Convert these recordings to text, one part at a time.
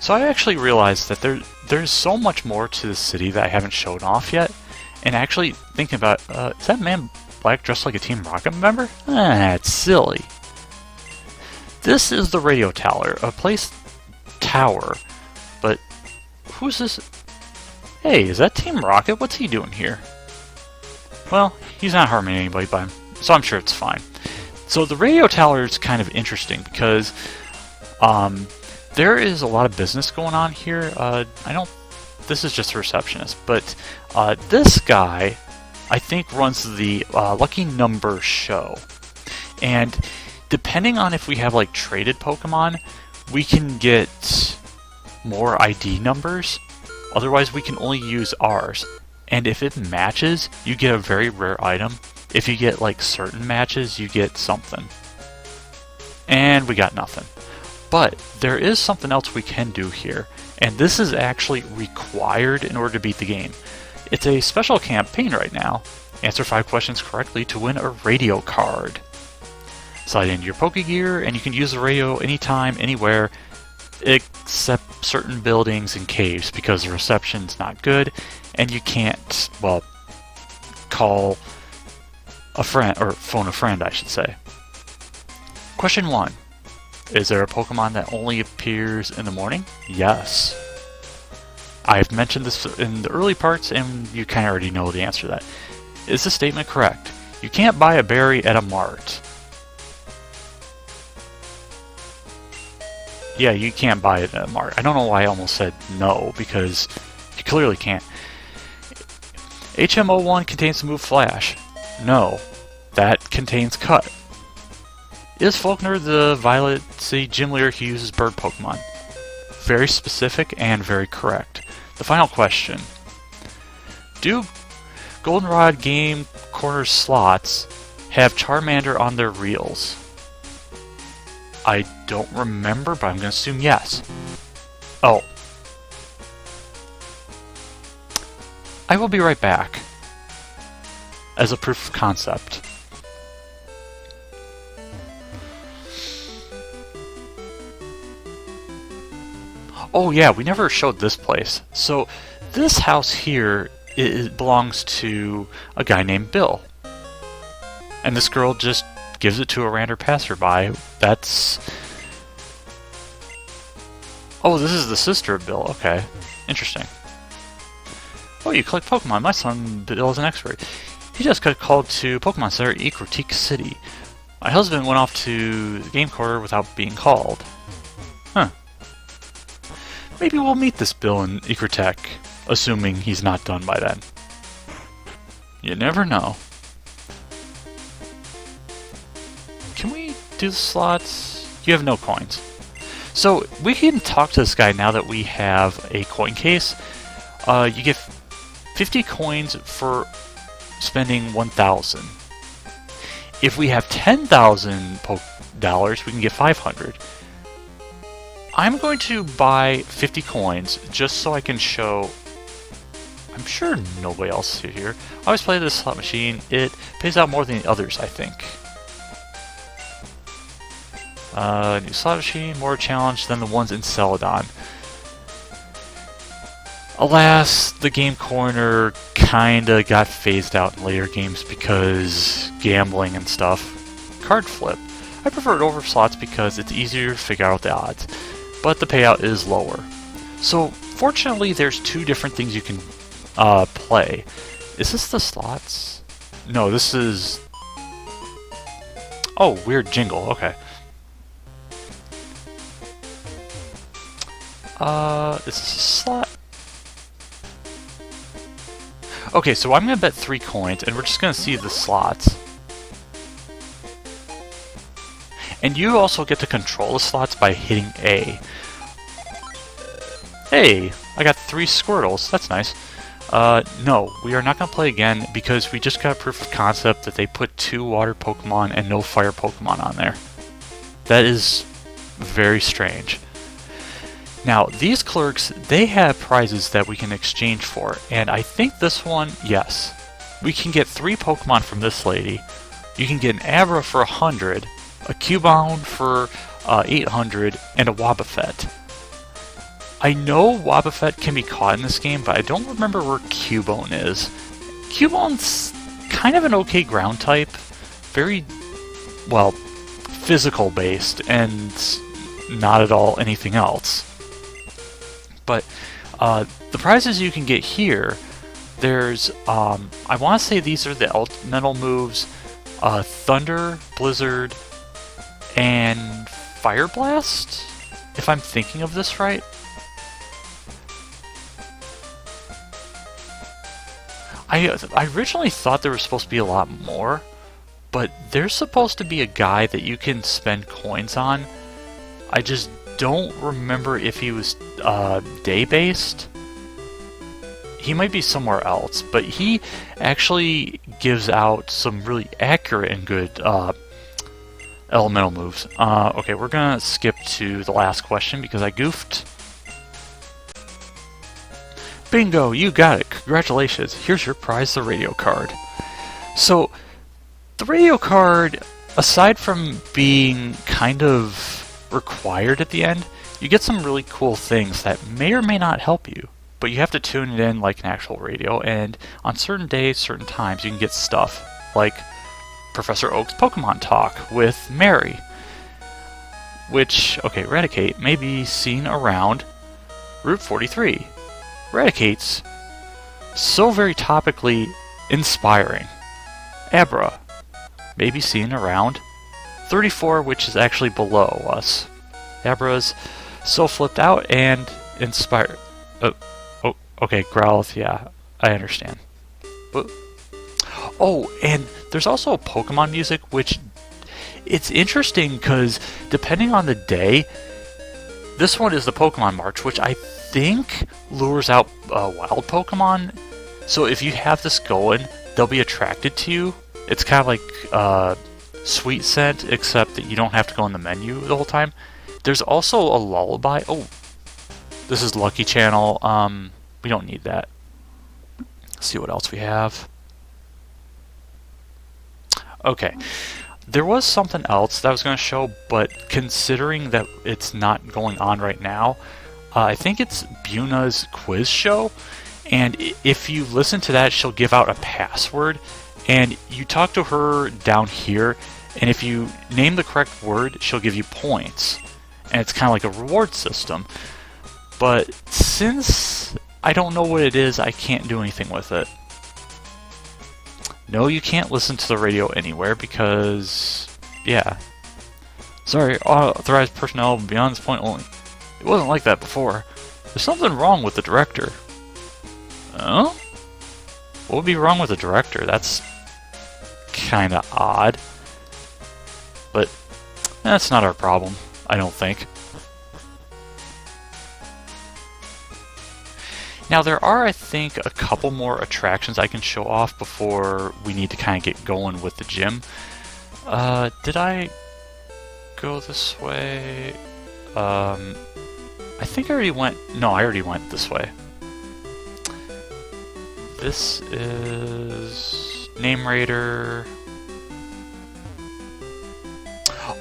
So I actually realized that there's so much more to the city that I haven't shown off yet, and actually thinking about, is that man black dressed like a Team Rocket member? That's silly. This is the radio tower, tower, but who's this? Hey, is that Team Rocket? What's he doing here? Well, he's not harming anybody, so I'm sure it's fine. So the radio tower is kind of interesting because there is a lot of business going on here. This is just a receptionist, but this guy, I think, runs the Lucky Number show. And depending on if we have like traded Pokemon, we can get more ID numbers. Otherwise, we can only use ours. And if it matches, you get a very rare item. If you get like certain matches, you get something. And we got nothing. But there is something else we can do here, and this is actually required in order to beat the game. It's a special campaign right now. Answer 5 questions correctly to win a radio card. Slide into your Pokegear, and you can use the radio anytime, anywhere, except certain buildings and caves, because the reception's not good, and you can't, well, call a friend, or phone a friend, I should say. Question 1. Is there a Pokemon that only appears in the morning? Yes. I've mentioned this in the early parts, and you kind of already know the answer to that. Is the statement correct? You can't buy a berry at a mart. Yeah, you can't buy it at a mart. I don't know why I almost said no, because you clearly can't. HM01 contains the move Flash. No, that contains Cut. Is Faulkner the Violet City gym leader who uses bird Pokemon? Very specific and very correct. The final question. Do Goldenrod Game Corner slots have Charmander on their reels? I don't remember, but I'm going to assume yes. Oh. I will be right back. As a proof of concept. Oh yeah, we never showed this place. So this house here belongs to a guy named Bill. And this girl just gives it to a random passerby. That's... Oh, this is the sister of Bill. Okay, interesting. Oh, you collect Pokemon. My son Bill is an expert. He just got called to Pokemon Center in Critique City. My husband went off to the game corner without being called. Huh. Maybe we'll meet this Bill in Ecrotech, assuming he's not done by then. You never know. Can we do the slots? You have no coins. So we can talk to this guy now that we have a coin case. You get 50 coins for spending 1,000. If we have 10,000 dollars, we can get 500. I'm going to buy 50 coins just so I can show... I'm sure nobody else is here. I always play this slot machine. It pays out more than the others, I think. New slot machine, more challenge than the ones in Celadon. Alas, the game corner kinda got phased out in later games because gambling and stuff. Card flip. I prefer it over slots because it's easier to figure out the odds, but the payout is lower. So, fortunately, there's 2 different things you can play. Is this the slots? No, this is... Oh, weird jingle, okay. Is this a slot? Okay, so I'm gonna bet 3 coins, and we're just gonna see the slots. And you also get to control the slots by hitting A. Hey, I got 3 Squirtles, that's nice. No, we are not gonna play again because we just got proof of concept that they put 2 water Pokemon and no fire Pokemon on there. That is very strange. Now, these clerks, they have prizes that we can exchange for, and I think this one, yes. We can get 3 Pokemon from this lady. You can get an Abra for 100, a Cubone for 800, and a Wobbuffet. I know Wobbuffet can be caught in this game, but I don't remember where Cubone is. Cubone's kind of an okay ground type, very, well, physical based, and not at all anything else. But the prizes you can get here, there's, I want to say these are the elemental moves, Thunder, Blizzard, and Fire Blast, if I'm thinking of this right. I originally thought there was supposed to be a lot more, but there's supposed to be a guy that you can spend coins on. I just don't remember if he was day-based. He might be somewhere else, but he actually gives out some really accurate and good elemental moves. Okay, we're gonna skip to the last question because I goofed. Bingo, you got it. Congratulations. Here's your prize, the radio card. So, the radio card, aside from being kind of required at the end, you get some really cool things that may or may not help you. But you have to tune it in like an actual radio, and on certain days, certain times, you can get stuff like Professor Oak's Pokemon Talk with Mary, which, okay, Raticate may be seen around Route 43. Raticate's so very topically inspiring. Abra may be seen around 34, which is actually below us. Abra's so flipped out and inspired. Okay, Growlithe, yeah, I understand. But, oh, and there's also Pokemon music, which it's interesting because depending on the day, this one is the Pokemon March, which I think lures out wild Pokemon. So if you have this going, they'll be attracted to you. It's kind of like Sweet Scent, except that you don't have to go in the menu the whole time. There's also a lullaby. Oh, this is Lucky Channel. We don't need that. Let's see what else we have. Okay. There was something else that I was going to show, but considering that it's not going on right now, I think it's Buna's quiz show, and if you listen to that, she'll give out a password, and you talk to her down here, and if you name the correct word, she'll give you points, and it's kind of like a reward system. But since I don't know what it is, I can't do anything with it. No, you can't listen to the radio anywhere because, yeah. Sorry, authorized personnel beyond this point only. It wasn't like that before. There's something wrong with the director. Oh? What would be wrong with the director? That's kinda odd. But that's not our problem, I don't think. Now there are, I think, a couple more attractions I can show off before we need to kind of get going with the gym. Did I go this way? I think I already went... No, I already went this way. This is... Name Raider...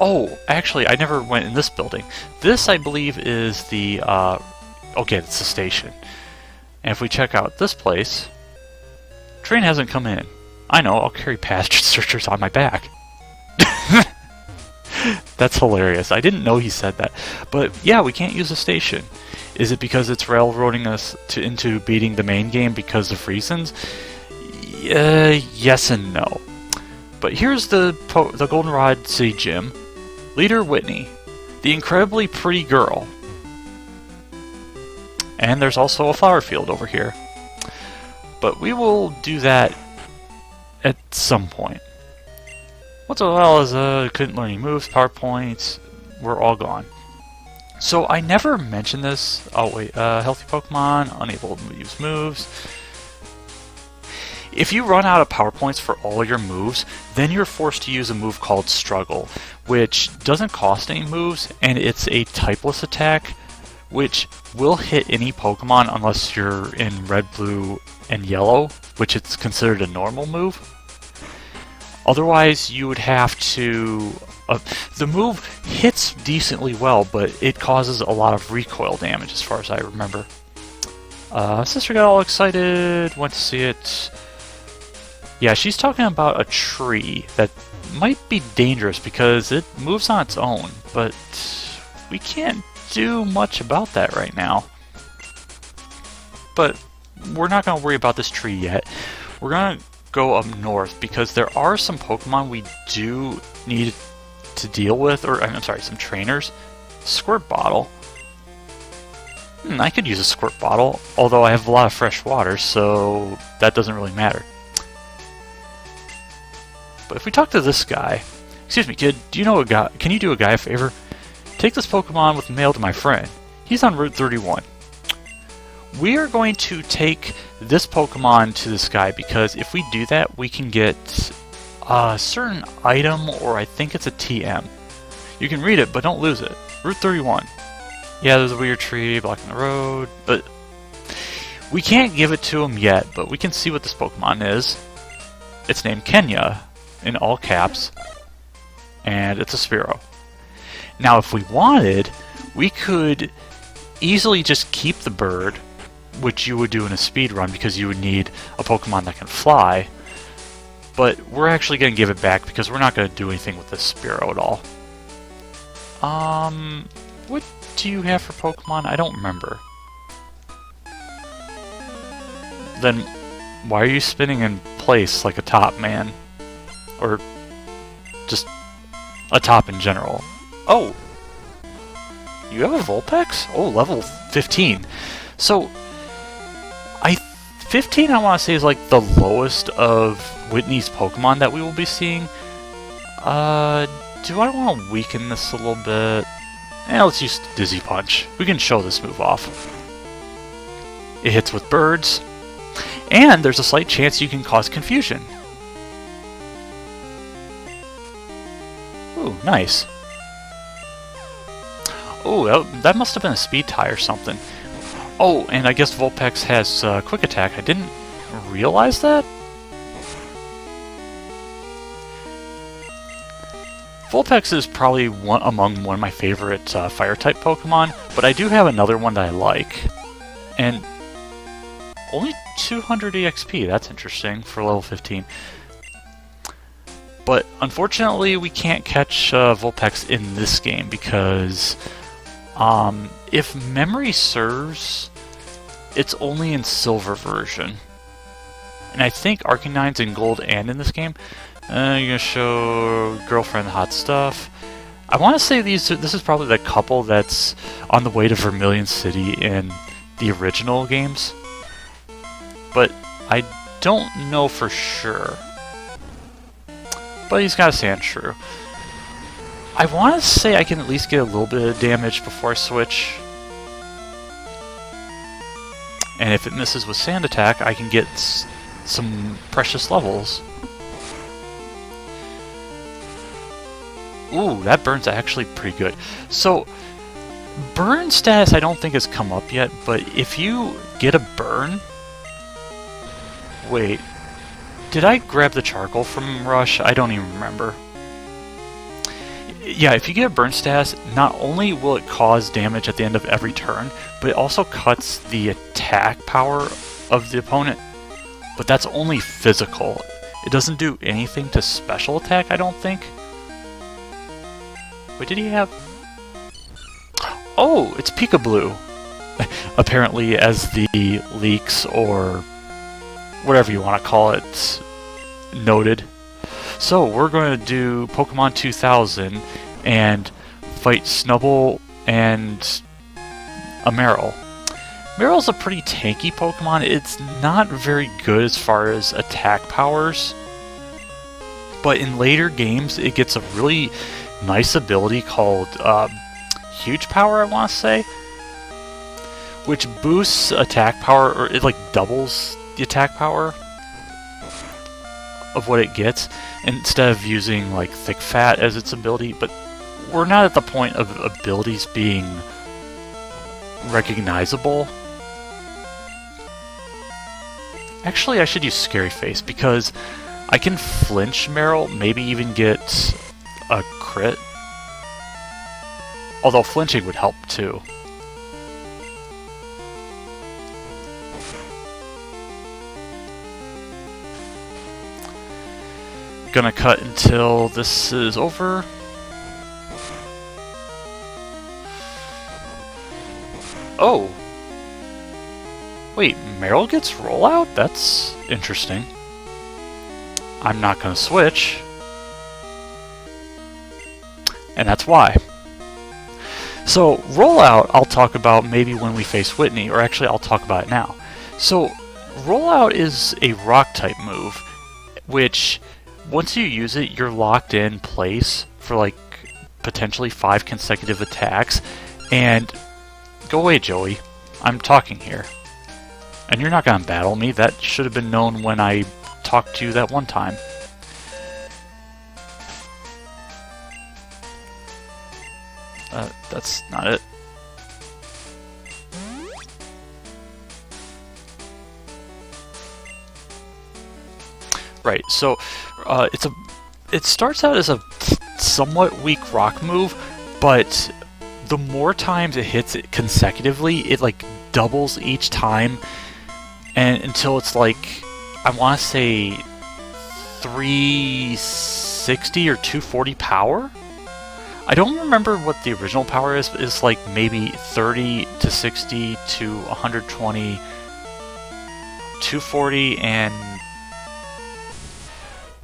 Oh, actually, I never went in this building. This, I believe, is the... okay, it's the station. And if we check out this place, train hasn't come in. I know, I'll carry passage searchers on my back. That's hilarious. I didn't know he said that. But yeah, we can't use the station. Is it because it's railroading us into beating the main game because of reasons? Yes and no. But here's the Goldenrod City Gym. Leader Whitney, the incredibly pretty girl. And there's also a flower field over here. But we will do that at some point. What's well as couldn't learn any moves, PowerPoints, we're all gone. So I never mentioned this. Oh wait, healthy Pokemon, unable to use moves. If you run out of PowerPoints for all your moves, then you're forced to use a move called Struggle, which doesn't cost any moves, and it's a typeless attack, which will hit any Pokemon unless you're in red, blue, and yellow, which it's considered a normal move. Otherwise, you would have to The move hits decently well, but it causes a lot of recoil damage as far as I remember. Sister got all excited, went to see it. Yeah, she's talking about a tree that might be dangerous because it moves on its own, but we can't do much about that right now. But we're not going to worry about this tree yet. We're going to go up north because there are some Pokemon we do need to deal with, or I'm sorry, some trainers. Squirt Bottle. I could use a Squirt Bottle, although I have a lot of fresh water, so that doesn't really matter. But if we talk to this guy, excuse me, kid, do you know a guy? Can you do a guy a favor? Take this Pokemon with mail to my friend. He's on Route 31. We are going to take this Pokemon to this guy because if we do that, we can get a certain item, or I think it's a TM. You can read it, but don't lose it. Route 31. Yeah, there's a weird tree blocking the road, but we can't give it to him yet, but we can see what this Pokemon is. It's named Kenya, in all caps, and it's a Spearow. Now, if we wanted, we could easily just keep the bird, which you would do in a speed run because you would need a Pokemon that can fly, but we're actually going to give it back because we're not going to do anything with this Spearow at all. What do you have for Pokemon? I don't remember. Then why are you spinning in place like a top, man? Or just a top in general? Oh! You have a Vulpix? Oh, level 15. So, 15 I want to say is like the lowest of Whitney's Pokemon that we will be seeing. Do I want to weaken this a little bit? Let's use Dizzy Punch. We can show this move off. It hits with birds, and there's a slight chance you can cause confusion. Ooh, nice. Oh, that must have been a speed tie or something. Oh, and I guess Vulpix has Quick Attack. I didn't realize that. Vulpix is probably among one of my favorite Fire-type Pokemon, but I do have another one that I like. And only 200 EXP, that's interesting for level 15. But unfortunately, we can't catch Vulpix in this game because if memory serves, it's only in Silver version. And I think Arcanine's in Gold and in this game. You're going to show Girlfriend Hot Stuff. I want to say this is probably the couple that's on the way to Vermilion City in the original games. But I don't know for sure. But he's got a Sandshrew. I want to say I can at least get a little bit of damage before I switch. And if it misses with Sand Attack, I can get some precious levels. Ooh, that burn's actually pretty good. So, burn status I don't think has come up yet, but if you get a burn... Wait, did I grab the charcoal from Rush? I don't even remember. Yeah, if you get a burn status, not only will it cause damage at the end of every turn, but it also cuts the attack power of the opponent. But that's only physical. It doesn't do anything to special attack, I don't think. Wait, did he have... Oh, it's Peekaboo! Apparently, as the leaks, or whatever you want to call it, noted. So, we're going to do Pokemon 2000 and fight Snubbull and a Marill. Marill's a pretty tanky Pokemon. It's not very good as far as attack powers, but in later games it gets a really nice ability called Huge Power, I want to say, which boosts attack power, or it like doubles the attack power of what it gets, instead of using like Thick Fat as its ability. But we're not at the point of abilities being recognizable. Actually, I should use Scary Face because I can flinch Marill, maybe even get a crit. Although flinching would help too. Gonna cut until this is over. Oh! Wait, Meryl gets rollout? That's interesting. I'm not gonna switch. And that's why. So, rollout I'll talk about maybe when we face Whitney, or actually I'll talk about it now. So, rollout is a rock type move, which once you use it, you're locked in place for like potentially 5 consecutive attacks. And go away, Joey. I'm talking here. And you're not gonna battle me. That should have been known when I talked to you that one time. That's not it. Right, so it starts out as a somewhat weak rock move, but the more times it hits it consecutively, it like doubles each time, and until it's like, I want to say 360 or 240 power? I don't remember what the original power is. It's like maybe 30 to 60 to 120, 240, and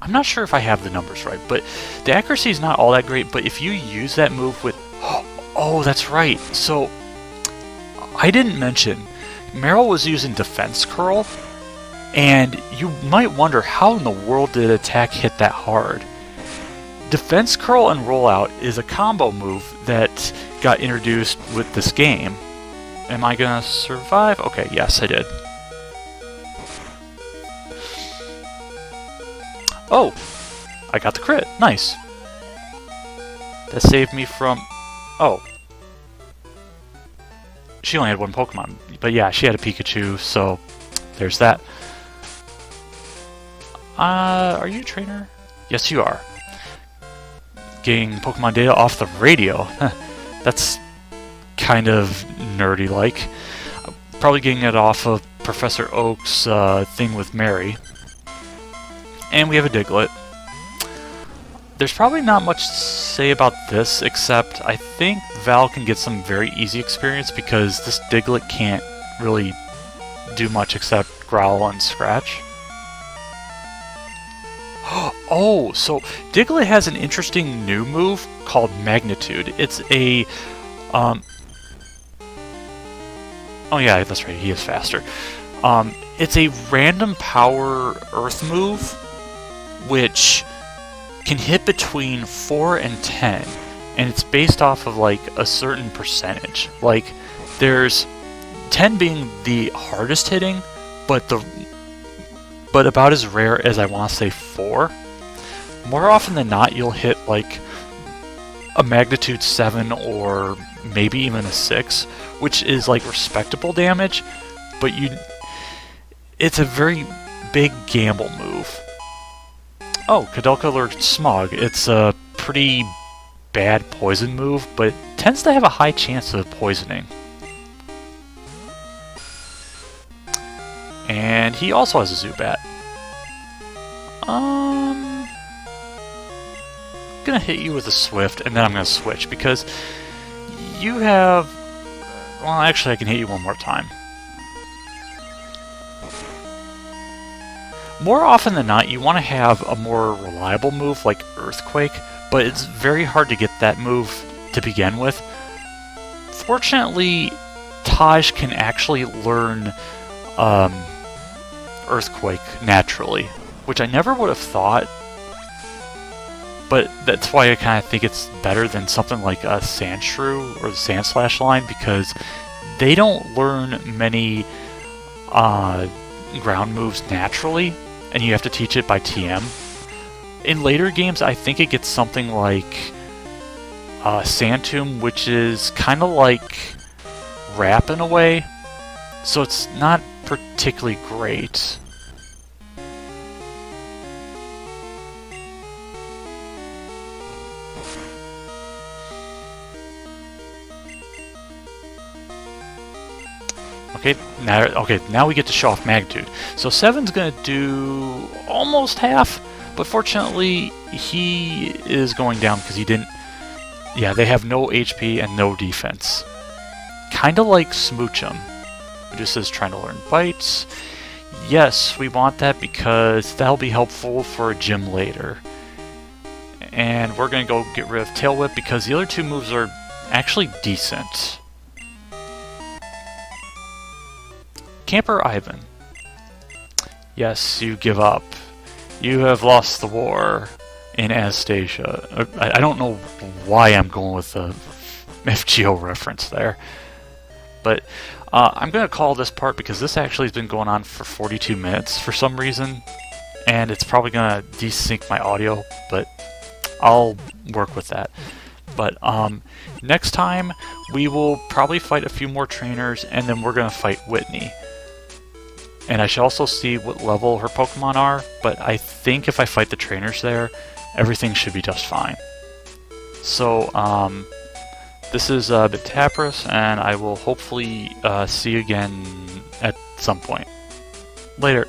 I'm not sure if I have the numbers right, but the accuracy is not all that great. But if you use that move with... Oh, that's right. So, I didn't mention, Meryl was using Defense Curl, and you might wonder how in the world did attack hit that hard. Defense Curl and Rollout is a combo move that got introduced with this game. Am I gonna survive? Okay, yes, I did. Oh! I got the crit. Nice. That saved me from... Oh. She only had one Pokemon. But yeah, she had a Pikachu, so there's that. Are you a trainer? Yes, you are. Getting Pokemon data off the radio. That's kind of nerdy-like. Probably getting it off of Professor Oak's thing with Mary. And we have a Diglett. There's probably not much to say about this, except I think Val can get some very easy experience because this Diglett can't really do much except growl and scratch. Oh, so Diglett has an interesting new move called Magnitude. It's a... Oh yeah, that's right, he is faster. It's a random power Earth move, which can hit between 4 and 10, and it's based off of like a certain percentage. Like, there's 10 being the hardest hitting, but about as rare as I want to say 4. More often than not, you'll hit like a magnitude 7 or maybe even a 6, which is like respectable damage, but it's a very big gamble move. Oh, Kadelka learned Smog. It's a pretty bad poison move, but tends to have a high chance of poisoning. And he also has a Zubat. Gonna hit you with a Swift, and then I'm gonna switch, because you have... Well, actually, I can hit you one more time. More often than not, you want to have a more reliable move like Earthquake, but it's very hard to get that move to begin with. Fortunately, Taj can actually learn Earthquake naturally, which I never would have thought, but that's why I kind of think it's better than something like a Sandshrew or the Sandslash line, because they don't learn many ground moves naturally, and you have to teach it by TM. In later games, I think it gets something like Sandtomb, which is kind of like Wrap in a way, so it's not particularly great. Now we get to show off magnitude. So 7's gonna do almost half, but fortunately he is going down because he didn't. Yeah, they have no HP and no defense. Kind of like Smoochum, who just is trying to learn bites. Yes, we want that because that'll be helpful for a gym later. And we're gonna go get rid of Tail Whip because the other two moves are actually decent. Camper Ivan. Yes, you give up. You have lost the war in Anastasia. I don't know why I'm going with the FGO reference there. But I'm going to call this part because this actually has been going on for 42 minutes for some reason. And it's probably going to desync my audio, but I'll work with that. But next time we will probably fight a few more trainers and then we're going to fight Whitney. And I should also see what level her Pokemon are, but I think if I fight the trainers there, everything should be just fine. So, this is Bitapris, and I will hopefully see you again at some point. Later.